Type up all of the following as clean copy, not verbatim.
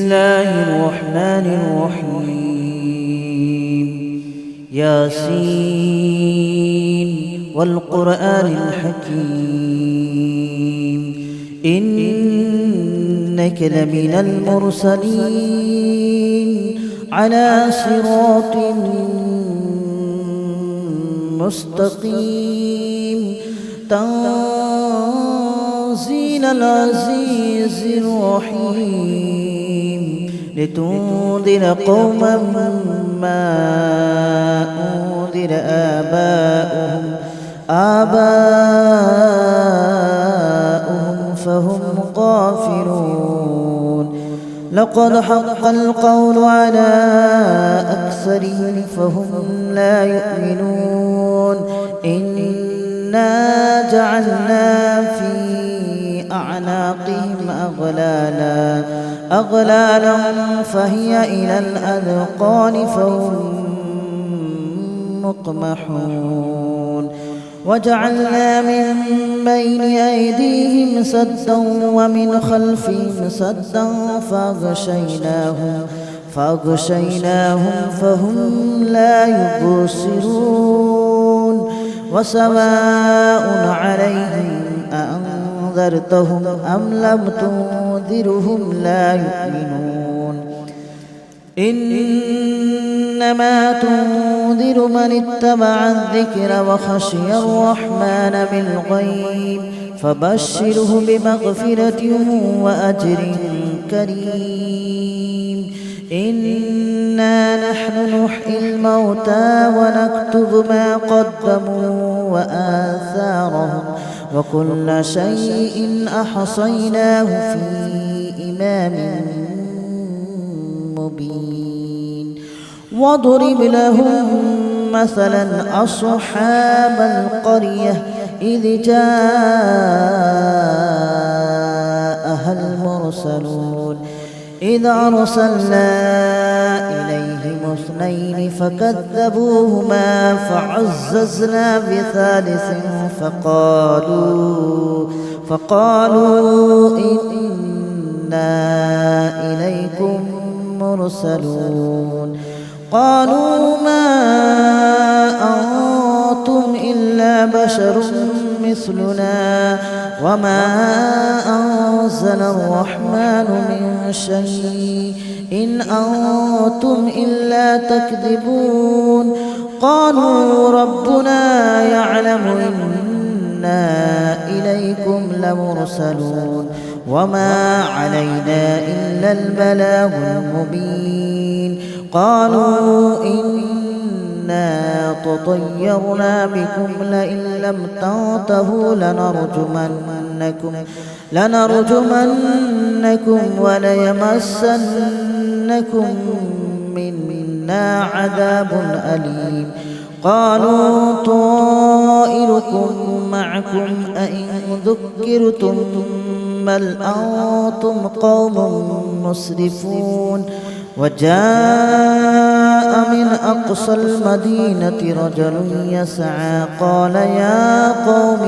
الله الرحمن الرحيم. ياسين والقرآن الحكيم إنك لمن المرسلين على صراط مستقيم تنزيل العزيز الرحيم لتنذر قوما ما أنذر آباؤهم فهم غافلون. لقد حق القول على أكثرهم فهم لا يؤمنون. إنا جعلنا في أعناقهم أغلالا فهي إلى الأذقان فهم مقمحون. وجعلنا من بين أيديهم سدا ومن خلفهم سدا فأغشيناهم فهم لا يبصرون. وسواء عليهم أأنذرتهم أم لم تنذرهم لا يؤمنون. إنما تنذر من اتبع الذكر وخشي الرحمن بالغيب فبشره بمغفرة وأجر كريم. إنا نحن نحيي الموتى ونكتب ما قدموا وآثارهم وكل شيء أحصيناه في إمام مبين. واضرب لهم مثلا أصحاب القرية إذ جاءها المرسلون إذ أرسلنا إليهم اثنين فكذبوهما فعززنا بثالث فقالوا إنا إليكم مرسلون. قالوا ما أنتم إلا بشر مثلنا وما أنزل الرحمن من شيء إن أنتم إلا تكذبون. قالوا ربنا يعلم إنا إليكم لمرسلون وما علينا إلا البلاغ المبين. قالوا إنا تطيرنا بكم لئن لم تنتهوا لنرجمنكم وليمسنكم منا عذاب أليم. قالوا طائركم معكم أئن ذكرتم بل أنتم قوم مسرفون. وجاء من أقصى المدينة رجل يسعى قال يا قوم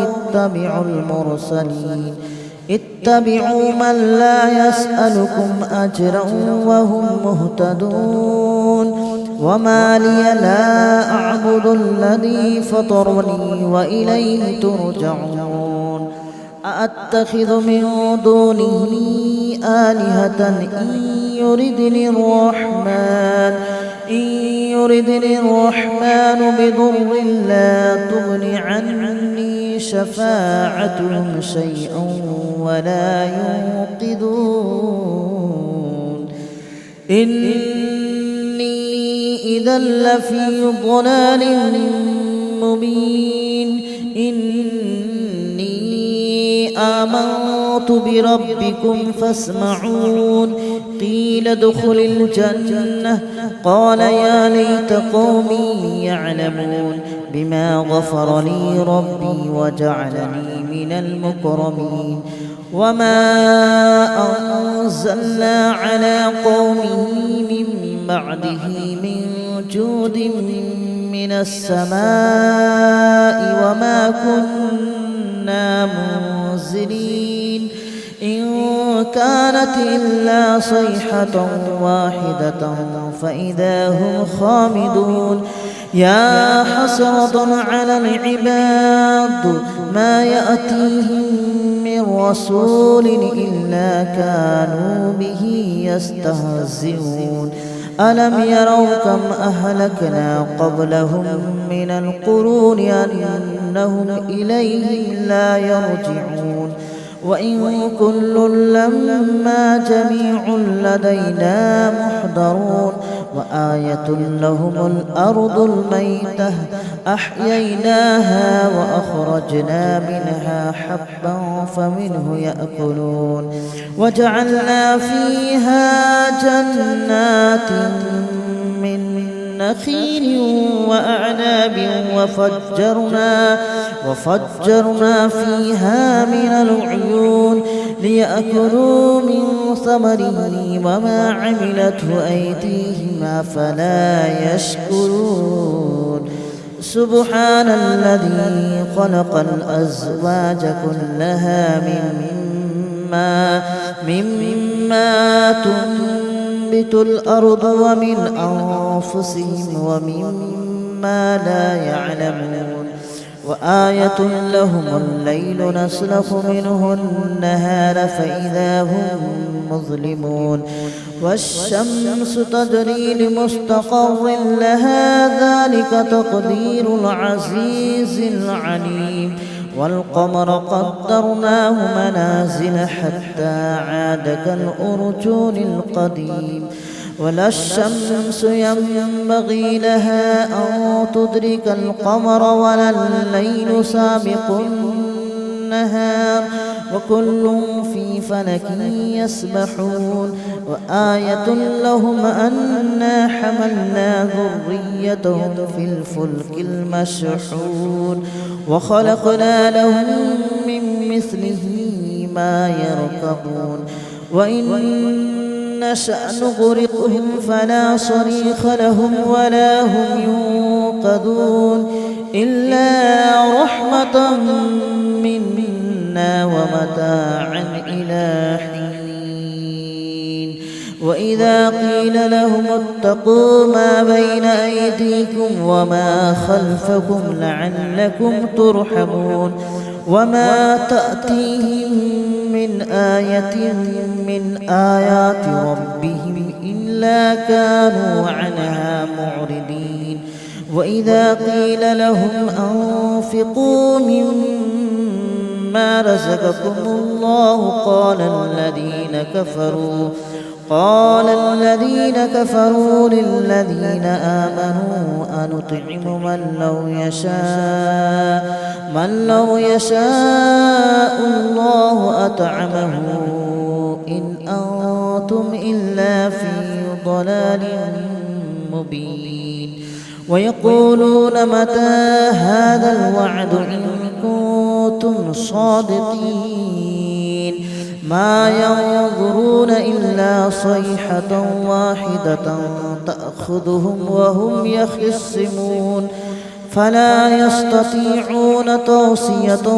اتبعوا من لا يسألكم أجرا وهم مهتدون. وما لي لا أعبد الذي فطرني وإليه ترجعون. أأتخذ من دونه آلهة إن يردني الرحمن بضر لا تغن عني شفاعتهم شيئا ولا ينقذون. إني إذا لفي ضلال مبين. إني آمنت بربكم فاسمعون. قيل ادخل الجنة قال يا ليت قومي يعلمون بما غفر لي ربي وجعلني من المكرمين. وما أنزلنا على قومه من بعده من جود من السماء وما كنا منزلين. إن كانت إلا صيحة واحدة فإذا هم خامدون يا حسرة على العباد ما يأتيهم من رسول إلا كانوا به يستهزئون ألم يروا كم أهلكنا قبلهم من القرون أنهم إليهم لا يرجعون وإن كل لما جميع لدينا محضرون وآية لهم الأرض الميتة أحييناها وأخرجنا منها حبا فمنه يأكلون وجعلنا فيها جنات من نخيل وأعناب وفجرنا فيها من العيون ليأكلوا من ثمره وما عملته أيديهم أفلا يشكرون سبحان الذي خلق الأزواج كلها مما تنبت الأرض ومن أنفسهم ومما لا يعلمون وآية لهم الليل نسلخ منه النهار فإذا هم مظلمون والشمس تجري لمستقر لها ذلك تقدير العزيز العليم والقمر قدرناه منازل حتى عاد كالأرجون القديم ولا الشمس ينبغي لها أن تدرك القمر ولا الليل سابق النهار وكل في فلك يسبحون وآية لهم أنا حملنا ذريتهم في الفلك المشحون وخلقنا لهم من مثله ما يركبون وإن نشأ نغرقهم فلا صريخ لهم ولا هم ينقذون إلا رحمة منا ومتاعا إلى حين وإذا قيل لهم اتقوا ما بين أيديكم وما خلفكم لعلكم ترحمون وما تأتيهم من آية من آيات ربهم إلا كانوا عنها معرضين وإذا قيل لهم أنفقوا مما رزقكم الله قال الذين كفروا للذين آمنوا أنطعم من لو يشاء الله أطعمه إن أنتم إلا في ضلال مبين ويقولون متى هذا الوعد إن كنتم صادقين ما ينظرون إلا صيحة واحدة تأخذهم وهم يخصمون فلا يستطيعون توصية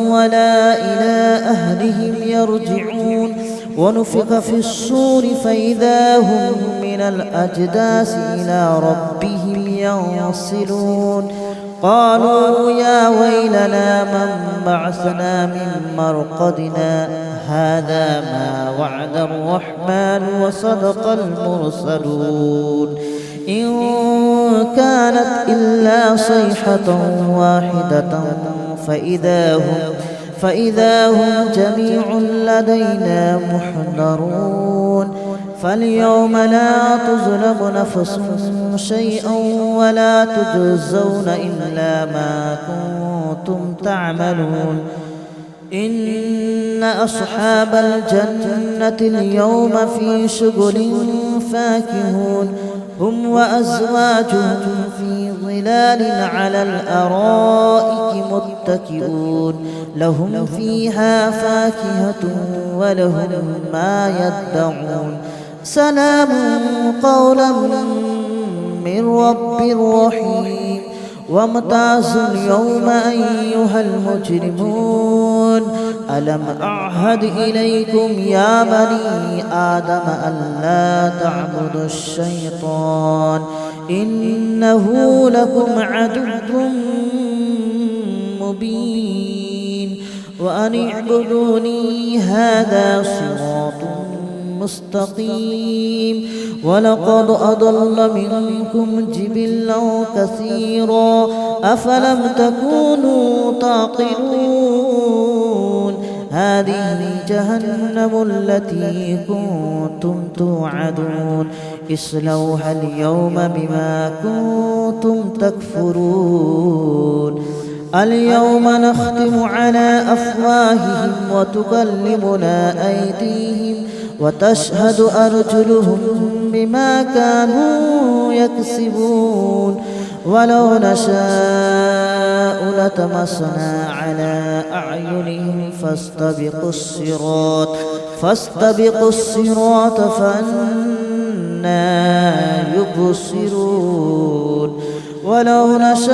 ولا إلى أهلهم يرجعون ونفخ في الصور فإذا هم من الأجداث إلى ربهم ينسلون قالوا يا ويلنا من بعثنا من مرقدنا هذا ما وعد الرحمن وصدق المرسلون إن كانت إلا صيحة واحدة فإذا هم جميع لدينا محضرون فاليوم لا تظلم نفس شيئا ولا تجزون إلا ما كنتم تعملون إن أصحاب الجنة اليوم في شغل فاكهون هم وأزواجهم في ظلال على الأرائك متكئون لهم فيها فاكهة ولهم ما يدعون سلام قولا من رب رحيم وامتازوا اليوم أيها المجرمون ألم أعهد إليكم يا بني آدم ألا تعبدوا الشيطان إنه لكم عدو مبين وأن اعبدوني هذا صراط مستقيم ولقد أضل منكم جبلا كثيرا أفلم تكونوا تعقلون هذه جهنم التي كنتم توعدون اصلوها اليوم بما كنتم تكفرون اليوم نختم على أفواههم وتكلمنا أيديهم وتشهد أرجلهم بما كانوا يكسبون ولو نشاء لطمسنا على أعينهم فاستبقوا الصراط فأنى يبصرون ولو نشاء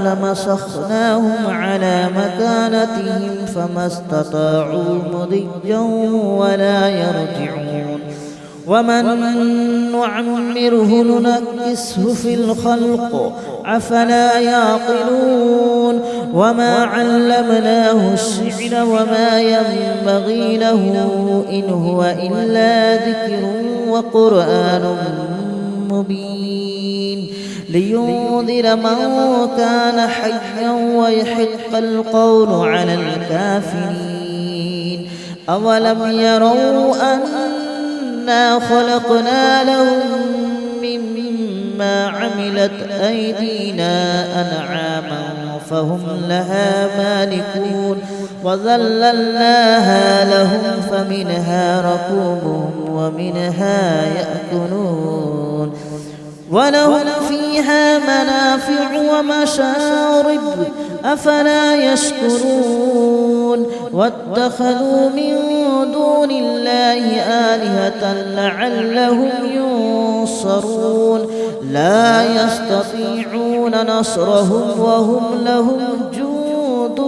لمسخناهم على مكانتهم فما استطاعوا مضيا ولا يرجعون ومن نعمره ننكسه في الخلق أفلا يعقلون وما علمناه الشعر وما ينبغي له إن هو إلا ذكر وقرآن مبين لينذر من كان حيا ويحق القول على الكافرين أولم يروا أنا خلقنا لهم مما عملت أيدينا أنعاما فهم لها مالكون وذللناها لهم فمنها ركوبهم ومنها يأكلون ولهم فيها منافع ومشارب أفلا يشكرون واتخذوا من دون الله آلهة لعلهم ينصرون لا يستطيعون نصرهم وهم لهم جند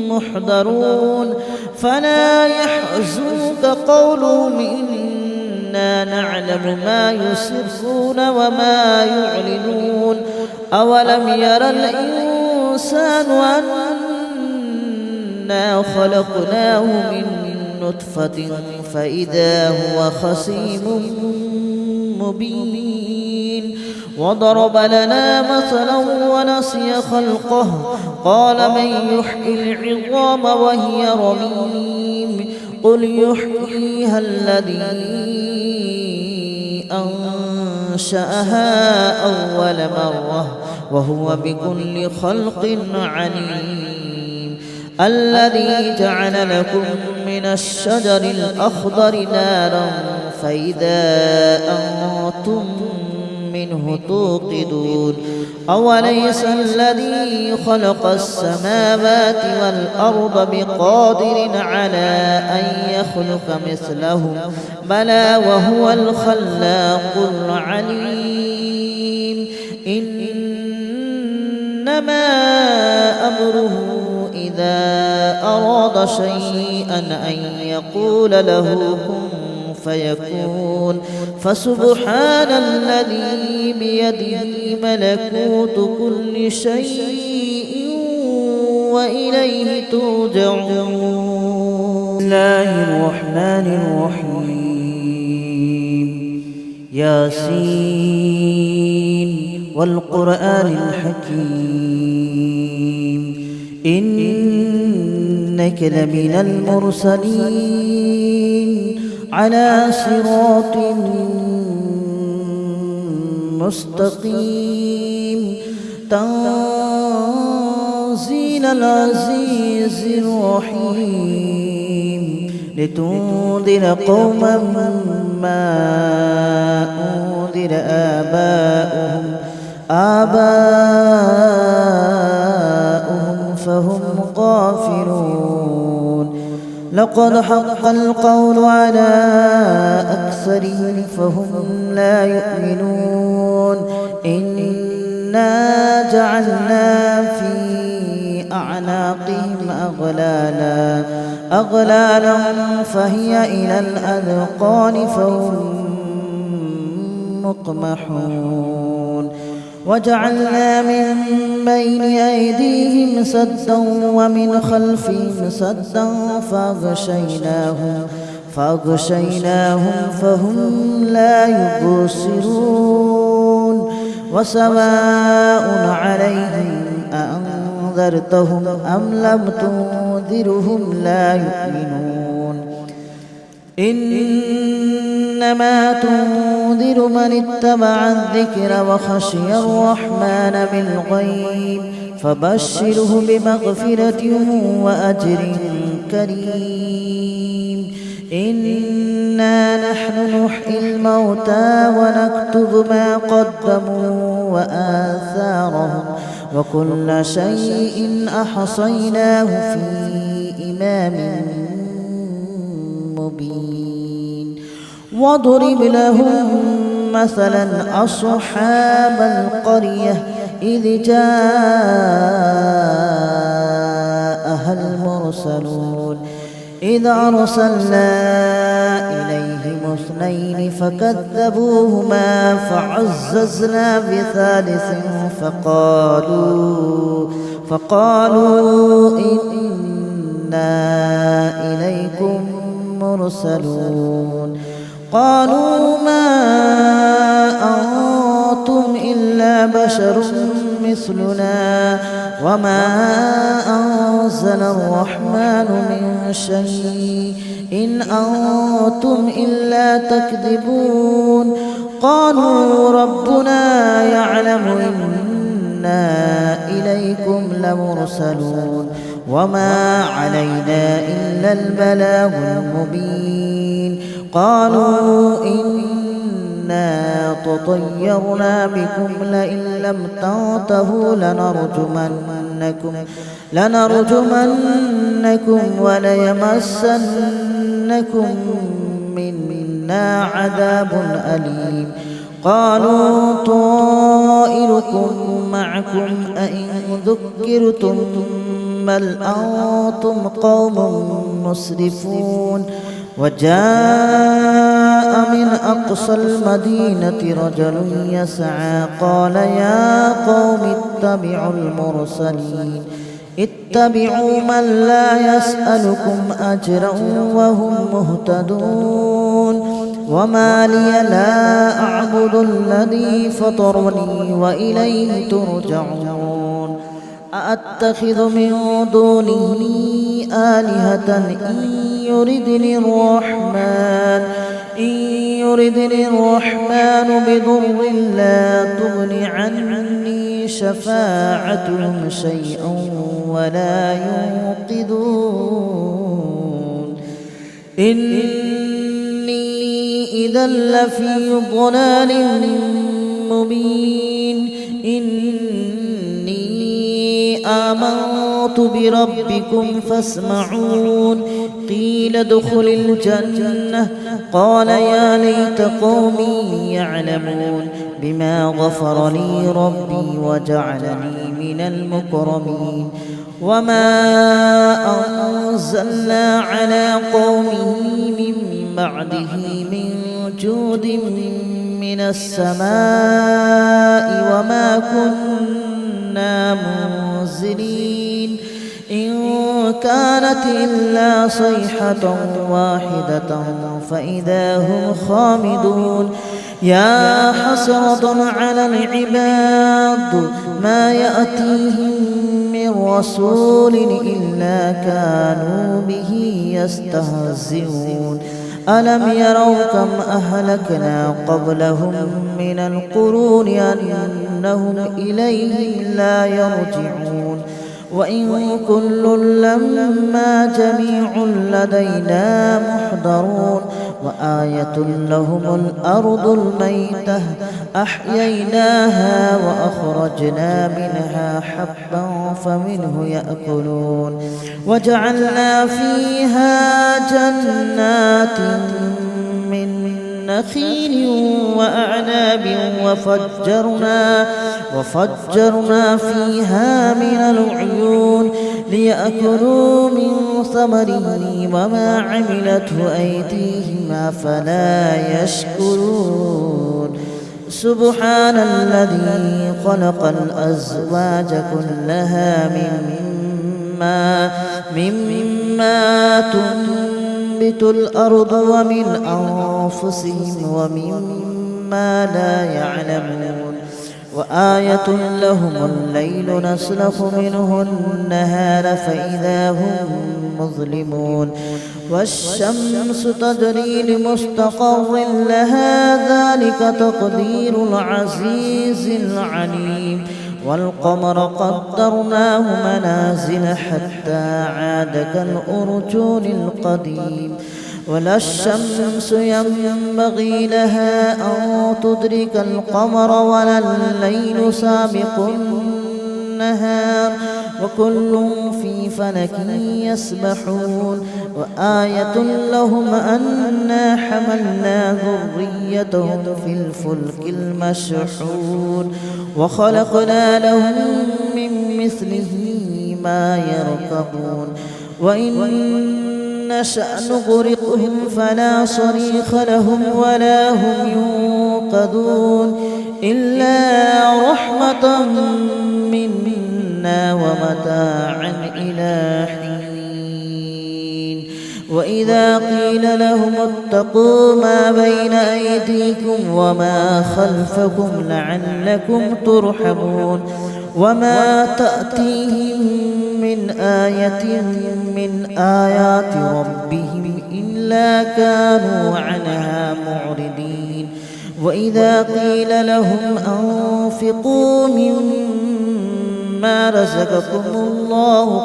محضرون فلا يحزنك قولهم إنا نعلم ما يسرون وما يعلنون أولم ير الإنسان أنا خلقناه من نطفة فإذا هو خصيم مبين وضرب لنا مثلا ونسي خلقه قال من يحيي العظام وهي رميم قل يحييها الذي أنشأها أول مرة وهو بكل خلق عليم الذي جعل لكم من الشجر الأخضر نارا فإذا أنتم منه توقدون أوليس الذي خلق السماوات والأرض بقادر على أن يخلق مثلهم بلى وهو الخلاق العليم إنما أمره إذا أراد شيئا أن يقول له كن فيكون فسبحان الذي بيده ملكوت كل شيء وإليه ترجعون. بسم الله الرحمن الرحيم ياسين والقرآن الحكيم إنك لمن المرسلين على صراط مستقيم تنزيل العزيز الرحيم لتنذر قوما ما أنذر آباؤهم فهم غافلون لقد حق القول على أكثرهم فهم لا يؤمنون إنا جعلنا في أعناقهم أغلالا فهي إلى الأذقان فهم مقمحون وجعلنا من بين أيديهم سدا ومن خلفهم سدا فأغشيناهم فهم لا يبصرون وسواء عليهم أأنذرتهم أم لم تنذرهم لا يؤمنون إنما تنذر من اتبع الذكر وخشي الرحمن بالغيب فبشره بمغفرة وأجر كريم إنا نحن نحيي الموتى ونكتب ما قدموا وآثارهم وكل شيء أحصيناه في إمام مبين واضرب لهم مثلا أصحاب القرية إذ جاءها المرسلون إذ أرسلنا إليهم اثنين فكذبوهما فعززنا بثالث فقالوا إنا إليكم مرسلون قالوا ما أنتم إلا بشر مثلنا وما أنزل الرحمن من شيء إن أنتم إلا تكذبون قالوا ربنا يعلم إنا إليكم لمرسلون وما علينا إلا البلاغ المبين قالوا إنا تطيرنا بكم لئن لم تنتهوا لنرجمنكم وليمسنكم منا عذاب أليم قالوا طائركم معكم أئن ذكرتم بل أنتم قوم مسرفون وجاء من أقصى المدينة رجل يسعى قال يا قوم اتبعوا من لا يسألكم أجرا وهم مهتدون وما لي لا أعبد الذي فطرني وإليه ترجعون أأتخذ من دونه آلهة إن يردني الرحمن بضر لا تغن عني شفاعتهم شيئا ولا ينقذون إني إذا لفي ضلال مبين آمنت بربكم فاسمعون قيل ادخل الجنة قال يا ليت قومي يعلمون بما غفر لي ربي وجعلني من المكرمين وما أنزلنا على قومه من بعده من جود من السماء وما كنا منزلين إن كانت إلا صيحة واحدة فإذا هم خامدون يا حسرة على العباد ما يأتيهم من رسول إلا كانوا به يستهزئون ألم يروا كم أهلكنا قبلهم من القرون أنهم إليهم لا يرجعون وإن كل لما جميع لدينا محضرون وآية لهم الأرض الميتة أحييناها وأخرجنا منها حبا فمنه يأكلون وجعلنا فيها جنات من نخيل وأعناب وفجرنا فيها من العيون ليأكلوا من ثمره وما عملته أيديهم أفلا يشكرون سبحان الذي خلق الأزواج كلها مما تنبت الأرض ومن أنفسهم ومما لا يعلمون وآية لهم الليل نسلخ منه النهار فإذا هم مظلمون والشمس تجري لمستقر لها ذلك تقدير العزيز العليم والقمر قدرناه منازل حتى عاد كالأرجون القديم ولا الشمس ينبغي لها أن تدرك القمر ولا الليل سابق النهار وكل في فلك يسبحون وآية لهم أنا حملنا ذريتهم في الفلك المشحون وخلقنا لهم من مثله ما يركبون وإن نشأ نغرقهم فلا صريخ لهم ولا هم ينقذون إلا رحمة منا ومتاعا إلى حين وإذا قيل لهم اتقوا ما بين أيديكم وما خلفكم لعلكم ترحمون وما تأتيهم من آية من آيات ربهم إلا كانوا عنها معرضين وإذا قيل لهم أنفقوا مما رزقكم الله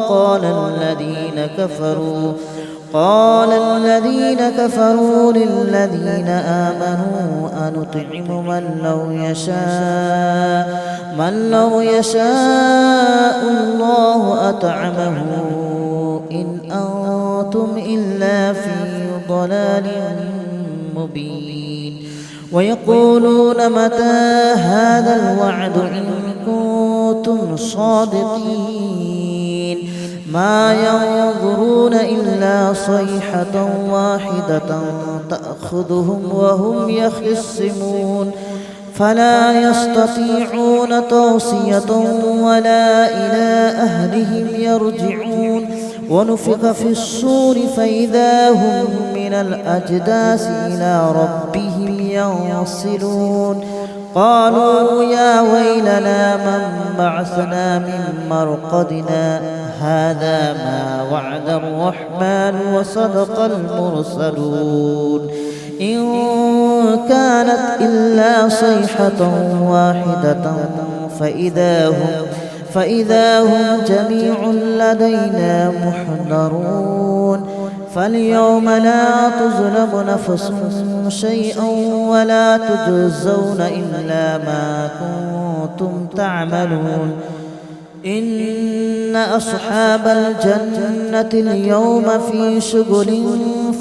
قال الذين كفروا للذين آمنوا أنطعم من لو يشاء الله أطعمه إن أنتم إلا في ضلال مبين ويقولون متى هذا الوعد إن كنتم صادقين ما ينظرون إلا صيحة واحدة تأخذهم وهم يخصمون فلا يستطيعون توصية ولا إلى أهلهم يرجعون ونفخ في الصور فإذا هم من الأجداث إلى ربهم ينصلون قالوا يا ويلنا من بعثنا من مرقدنا هذا ما وعد الرحمن وصدق المرسلون إن كانت إلا صيحة واحدة فإذا هم جميع لدينا محضرون فاليوم لا تظلم نفس شيئا ولا تجزون إلا ما كنتم تعملون إن أصحاب الجنة اليوم في شغل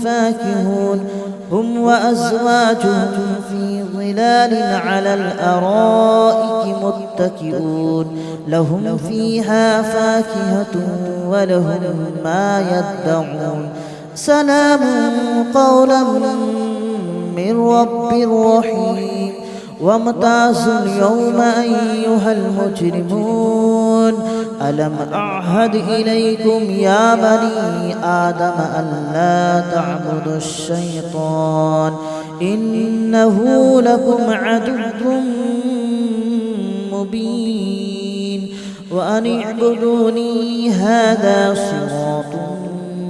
فاكهون هم وأزواجهم في ظلال على الأرائك متكئون لهم فيها فاكهة ولهم ما يدعون سلام قولا من رب رحيم وامتازوا اليوم أيها المجرمون ألم أعهد إليكم يا بني آدم ألا تعبدوا الشيطان إنه لكم عدو مبين وأن اعبدوني هذا صراط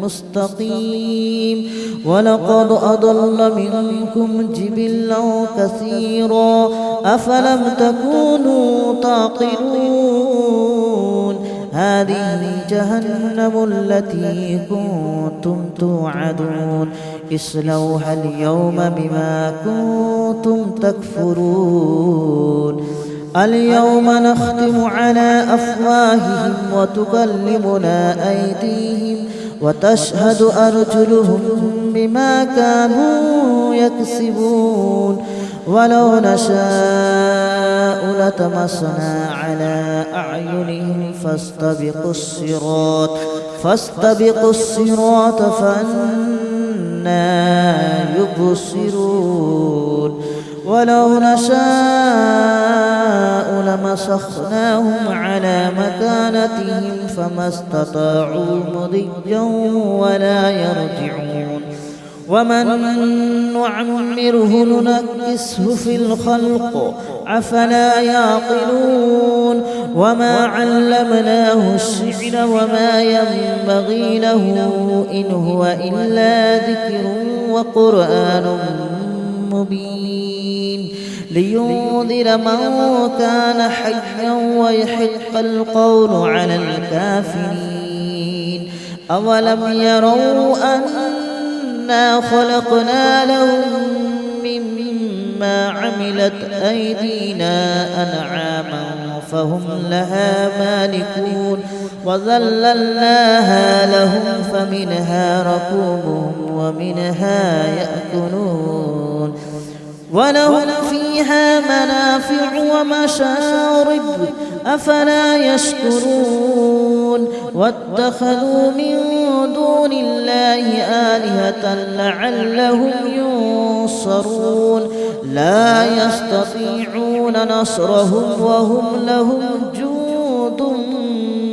مستقيم ولقد أضل منكم جبلا كثيرا أفلم تكونوا تعقلون هذه جهنم التي كنتم توعدون اصلوها اليوم بما كنتم تكفرون اليوم نختم على أفواههم وتكلمنا أيديهم وتشهد أرجلهم بما كانوا يكسبون ولو نشاء لطمسنا على أعينهم فاستبقوا الصراط فأنى يبصرون ولو نشاء لمسخناهم على مكانتهم فما استطاعوا مضيا ولا يرجعون ومن نعمره ننكسه في الخلق أفلا يعقلون وما علمناه الشعر وما ينبغي له إن هو إلا ذكر وقرآن مبين لينذر من كان حيا ويحق القول على الكافرين أولم يروا أنا خلقنا لهم مما عملت أيدينا أنعاما فهم لها مالكون وذللناها لهم فمنها ركوبهم ومنها يأكلون ولهم فيها منافع ومشارب أفلا يشكرون واتخذوا من دون الله آلهة لعلهم ينصرون لا يستطيعون نصرهم وهم لهم جند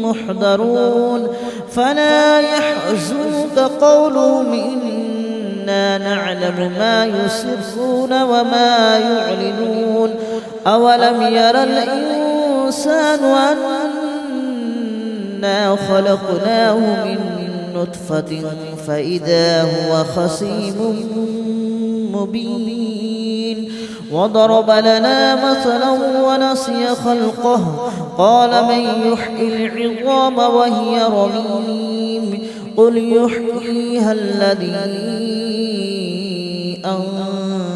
محضرون فلا يحزنك قولهم إنا نعلم ما يسرون وما يعلنون أولم ير الإنسان أنا خلقناه من نطفة فإذا هو خصيم مبين وضرب لنا مثلا ونسي خلقه قال من يحيي العظام وهي رميم قل يحييها الذي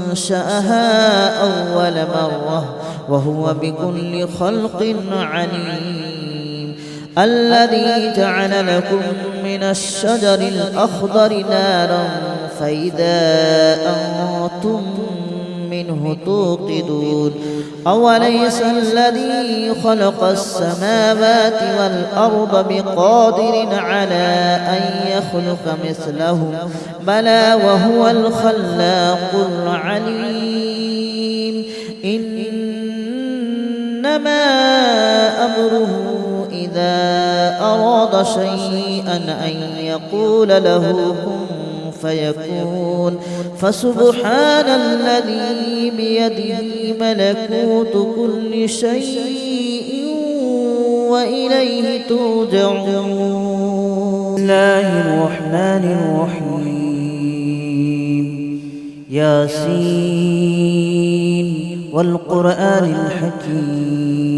أنشأها أول مرة وهو بكل خلق عليم الذي جعل لكم من الشجر الأخضر نارا فإذا أنتم منه توقدون أوليس الذي خلق السماوات والأرض بقادر على أن يخلق مثلهم بلى وهو الخلاق العليم إنما أمره إذا أراد شيئا أن يقول له كن فيكون فسبحان الذي بيده ملكوت كل شيء وإليه ترجعون. بسم الله الرحمن الرحيم ياسين والقرآن الحكيم